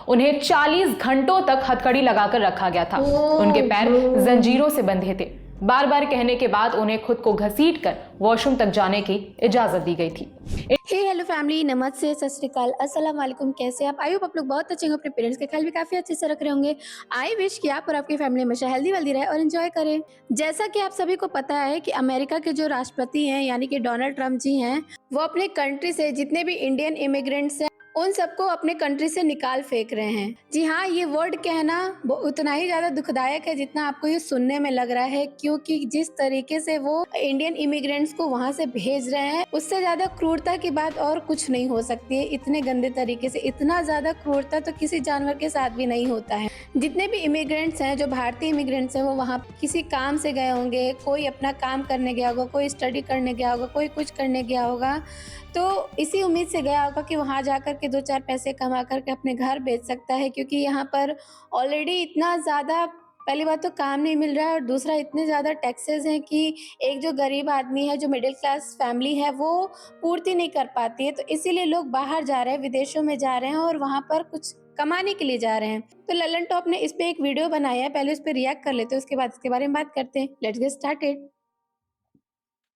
उन्हें 40 घंटों तक हथकड़ी लगाकर रखा गया था। उनके पैर जंजीरों से बंधे थे। बार बार कहने के बाद उन्हें खुद को घसीटकर वॉशरूम तक जाने की इजाजत दी गई थी। हेलो फैमिली, नमस्ते, सत श्री अकाल, अस्सलाम वालेकुम। कैसे आप? आई होप आप लोग बहुत अच्छे होंगे, अपने पेरेंट्स का ख्याल भी काफी अच्छे से रख रहे होंगे। आई विश कि आप और आपकी फैमिली हमेशा हेल्दी वेल्दी रहे और एंजॉय करें। जैसा कि आप सभी को पता है कि अमेरिका के जो राष्ट्रपति हैं यानी कि डोनाल्ड ट्रंप जी हैं, वो अपने कंट्री से जितने भी इंडियन इमिग्रेंट्स हैं उन सबको अपने कंट्री से निकाल फेंक रहे हैं। जी हाँ, ये वर्ड कहना उतना ही ज्यादा दुखदायक है जितना आपको ये सुनने में लग रहा है, क्योंकि जिस तरीके से वो इंडियन इमिग्रेंट्स को वहां से भेज रहे हैं उससे ज्यादा क्रूरता की बात और कुछ नहीं हो सकती है। इतने गंदे तरीके से इतना ज्यादा क्रूरता तो किसी जानवर के साथ भी नहीं होता है। जितने भी इमिग्रेंट्स हैं, जो भारतीय इमिग्रेंट्स हैं, वो वहाँ किसी काम से गए होंगे, कोई अपना काम करने गया होगा, कोई स्टडी करने गया होगा, कोई कुछ करने गया होगा, तो इसी उम्मीद से गया होगा कि वहाँ जाकर के 2-4 पैसे कमा करके अपने घर भेज सकता है, क्योंकि यहाँ पर ऑलरेडी इतना ज़्यादा, पहली बात तो काम नहीं मिल रहा है और दूसरा इतने ज़्यादा टैक्सेस हैं कि एक जो गरीब आदमी है, जो मिडिल क्लास फैमिली है, वो पूर्ति नहीं कर पाती है। तो इसीलिए लोग बाहर जा रहे हैं, विदेशों में जा रहे हैं और वहाँ पर कुछ कमाने के लिए जा रहे हैं। तो ललन टॉप ने इस पे एक वीडियो बनाया है, पहले उस पर रिएक्ट कर लेते हैं, उसके बाद इसके बारे में बात करते हैं। Let's get started.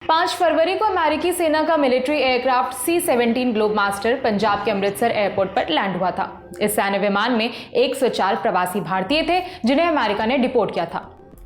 5 फरवरी को अमेरिकी सेना का military aircraft C-17 globe master Punjab के अमृतसर एयरपोर्ट पर लैंड हुआ था। इस सैन्य विमान में 104 प्रवासी भारतीय थे जिन्हें अमेरिका ने डिपोर्ट किया था।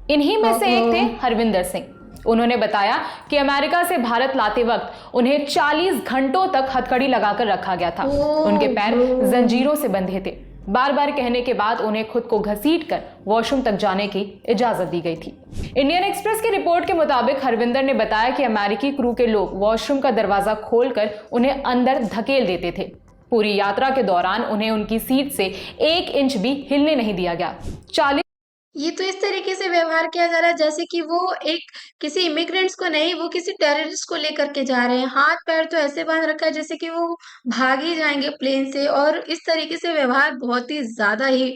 इन्हीं में से एक थे हरविंदर सिंह। उन्होंने बताया कि अमेरिका से भारत लाते वक्त उन्हें 40 घंटों तक हथकड़ी लगाकर रखा गया था। उनके पैर जंजीरों से बंधे थे। बार बार कहने के बाद उन्हें खुद को घसीटकर वॉशरूम तक जाने की इजाजत दी गई थी। इंडियन एक्सप्रेस की रिपोर्ट के मुताबिक हरविंदर ने बताया कि अमेरिकी क्रू के लोग वॉशरूम का दरवाजा खोलकर उन्हें अंदर धकेल देते थे। पूरी यात्रा के दौरान उन्हें उनकी सीट से 1 इंच भी हिलने नहीं दिया गया। ये तो इस तरीके से व्यवहार किया जा रहा है जैसे कि वो एक किसी इमिग्रेंट्स को नहीं, वो किसी टेररिस्ट को लेकर के जा रहे हैं। हाथ पैर तो ऐसे बांध रखा है जैसे कि वो भाग ही जाएंगे प्लेन से, और इस तरीके से व्यवहार बहुत ही ज्यादा ही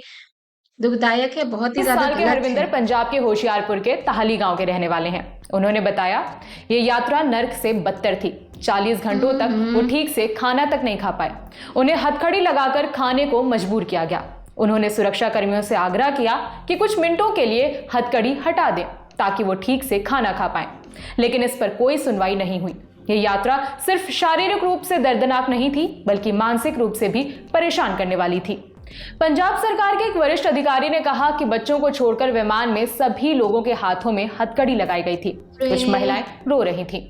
दुखदायक है, बहुत ही 30 ज्यादा साल के गलत हरविंदर है। पंजाब के होशियारपुर के ताहली गांव के रहने वाले हैं। उन्होंने बताया, ये यात्रा नर्क से बदतर थी। 40 घंटों तक वो ठीक से खाना तक नहीं खा पाए। उन्हें हथकड़ी लगाकर खाने को मजबूर किया गया। उन्होंने सुरक्षा कर्मियों से आग्रह किया कि कुछ मिनटों के लिए हथकड़ी हटा दें ताकि वो ठीक से खाना खा पाएं, लेकिन इस पर कोई सुनवाई नहीं हुई। ये यात्रा सिर्फ शारीरिक रूप से दर्दनाक नहीं थी, बल्कि मानसिक रूप से भी परेशान करने वाली थी। पंजाब सरकार के एक वरिष्ठ अधिकारी ने कहा कि बच्चों को छोड़कर विमान में सभी लोगों के हाथों में हथकड़ी लगाई गई थी। कुछ महिलाएं रो रही थीं।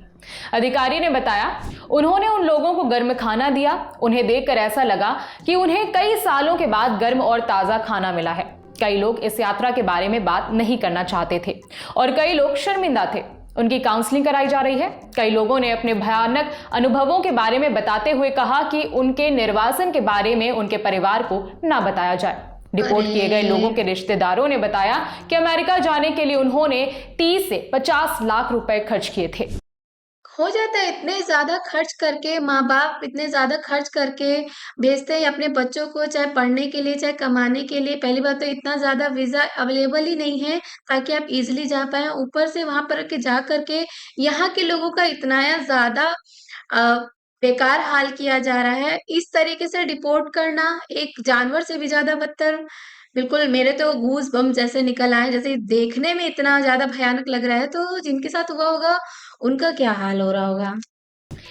अधिकारी ने बताया, उन्होंने उन लोगों को गर्म खाना दिया। उन्हें देखकर ऐसा लगा कि उन्हें कई सालों के बाद गर्म और ताजा खाना मिला है। कई लोग इस यात्रा के बारे में बात नहीं करना चाहते थे और कई लोग शर्मिंदा थे। उनकी काउंसलिंग कराई जा रही है। कई लोगों ने अपने भयानक अनुभवों के बारे में बताते हुए कहा कि उनके निर्वासन के बारे में उनके परिवार को ना बताया जाए। डिपोर्ट किए गए लोगों के रिश्तेदारों ने बताया कि अमेरिका जाने के लिए उन्होंने 30 से 50 लाख रुपए खर्च किए थे। हो जाता है, इतने ज्यादा खर्च करके माँ बाप इतने ज्यादा खर्च करके भेजते हैं अपने बच्चों को, चाहे पढ़ने के लिए चाहे कमाने के लिए। पहली बात तो इतना ज्यादा वीजा अवेलेबल ही नहीं है ताकि आप इजिली जा पाए, ऊपर से वहां पर के जा करके यहाँ के लोगों का इतना ज्यादा बेकार हाल किया जा रहा है। इस तरीके से डिपोर्ट करना एक जानवर से भी ज्यादा बदतर। बिल्कुल, मेरे तो गूज बम जैसे निकल आए, जैसे देखने में इतना ज्यादा भयानक लग रहा है, तो जिनके साथ हुआ होगा उनका क्या हाल हो रहा होगा।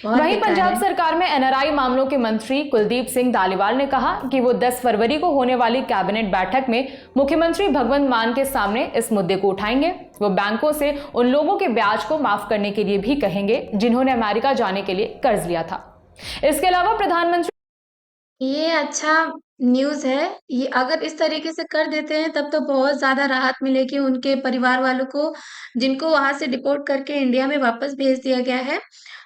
बहुत वहीं बेकार पंजाब है। सरकार में एनआरआई मामलों के मंत्री कुलदीप सिंह धालीवाल ने कहा कि वो 10 फरवरी को होने वाली कैबिनेट बैठक में मुख्यमंत्री भगवंत मान के सामने इस मुद्दे को उठाएंगे। वो बैंकों से उन लोगों के ब्याज को माफ करने के लिए भी कहेंगे जिन्होंने अमेरिका जाने के लिए कर्ज लिया था। इसके अलावा प्रधानमंत्री, ये अच्छा न्यूज़ है। ये अगर इस तरीके से कर देते हैं तब तो बहुत ज़्यादा राहत मिलेगी उनके परिवार वालों को, जिनको वहाँ से डिपोर्ट करके इंडिया में वापस भेज दिया गया है।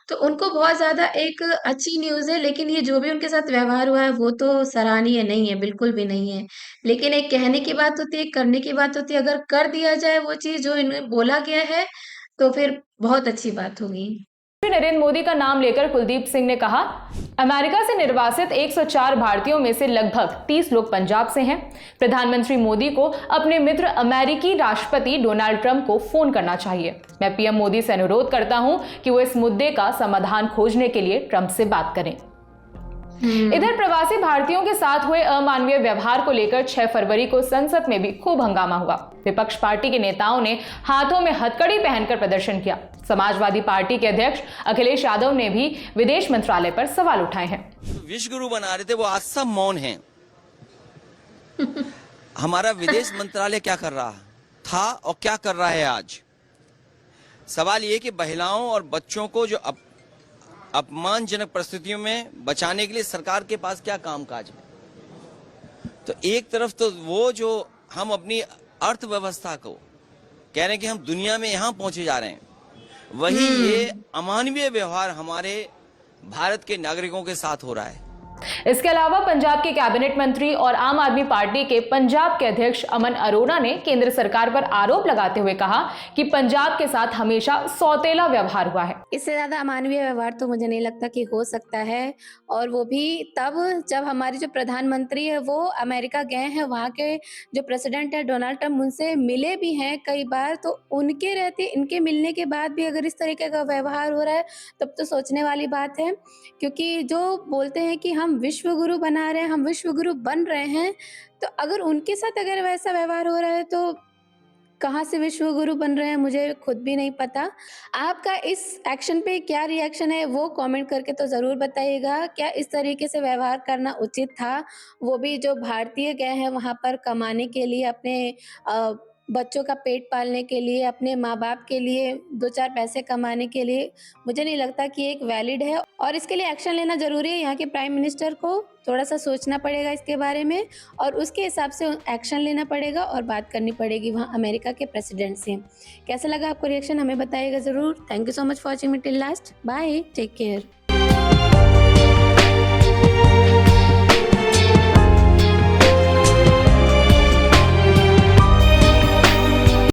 तो उनको बहुत ज़्यादा एक अच्छी न्यूज़ है, लेकिन ये जो भी उनके साथ व्यवहार हुआ है वो तो सराहनीय नहीं है, बिल्कुल भी नहीं है। लेकिन एक कहने की बात होती है, एक करने की बात होती है। अगर कर दिया जाए वो चीज़ जो इन्हें बोला गया है, तो फिर बहुत अच्छी बात होगी। नरेंद्र मोदी का नाम लेकर कुलदीप सिंह ने कहा, अमेरिका से निर्वासित 104 भारतीयों में से लगभग 30 लोग पंजाब से हैं। प्रधानमंत्री मोदी को अपने मित्र अमेरिकी राष्ट्रपति डोनाल्ड ट्रंप को फोन करना चाहिए। मैं पीएम मोदी से अनुरोध करता हूं कि वो इस मुद्दे का समाधान खोजने के लिए ट्रंप से बात करें। इधर प्रवासी भारतीयों के साथ हुए अमानवीय व्यवहार को लेकर 6 फरवरी को संसद में भी खूब हंगामा हुआ। विपक्ष पार्टी के नेताओं ने हाथों में हथकड़ी पहनकर प्रदर्शन किया। समाजवादी पार्टी के अध्यक्ष अखिलेश यादव ने भी विदेश मंत्रालय पर सवाल उठाए हैं। विश्व गुरु बना रहे थे, वो आज सब मौन हैं। हमारा विदेश मंत्रालय क्या कर रहा था और क्या कर रहा है आज? सवाल ये कि महिलाओं और बच्चों को जो अपमानजनक परिस्थितियों में बचाने के लिए सरकार के पास क्या कामकाज है? तो एक तरफ तो वो जो हम अपनी अर्थव्यवस्था को कह रहे हैं कि हम दुनिया में यहां पहुंचे जा रहे हैं, वही ये अमानवीय व्यवहार हमारे भारत के नागरिकों के साथ हो रहा है। इसके अलावा पंजाब के कैबिनेट मंत्री और आम आदमी पार्टी के पंजाब के अध्यक्ष अमन अरोड़ा ने केंद्र सरकार पर आरोप लगाते हुए कहा कि पंजाब के साथ हमेशा सौतेला व्यवहार हुआ है। इससे ज्यादा अमानवीय व्यवहार तो मुझे नहीं लगता कि हो सकता है, और वो भी तब जब हमारी जो प्रधानमंत्री है वो अमेरिका गए हैं, वहाँ के जो प्रेसिडेंट है डोनाल्ड ट्रम्प उनसे मिले भी हैं कई बार, तो उनके रहते इनके मिलने के बाद भी अगर इस तरीके का व्यवहार हो रहा है तब तो सोचने वाली बात है। क्योंकि जो बोलते हैं कि हम विश्व गुरु बना रहे हैं, हम विश्व गुरु बन रहे हैं, तो अगर उनके साथ अगर वैसा व्यवहार हो रहा है तो कहाँ से विश्व गुरु बन रहे हैं मुझे खुद भी नहीं पता। आपका इस एक्शन पे क्या रिएक्शन है वो कमेंट करके तो ज़रूर बताइएगा। क्या इस तरीके से व्यवहार करना उचित था? वो भी जो भारतीय गए हैं वहाँ पर कमाने के लिए, अपने बच्चों का पेट पालने के लिए, अपने माँ बाप के लिए 2-4 पैसे कमाने के लिए, मुझे नहीं लगता कि एक वैलिड है, और इसके लिए एक्शन लेना ज़रूरी है। यहाँ के प्राइम मिनिस्टर को थोड़ा सा सोचना पड़ेगा इसके बारे में, और उसके हिसाब से एक्शन लेना पड़ेगा और बात करनी पड़ेगी वहाँ अमेरिका के प्रेसिडेंट से। कैसा लगा आपको रिएक्शन, हमें बताइएगा ज़रूर। Thank you so much for watching me till last. Bye, take care.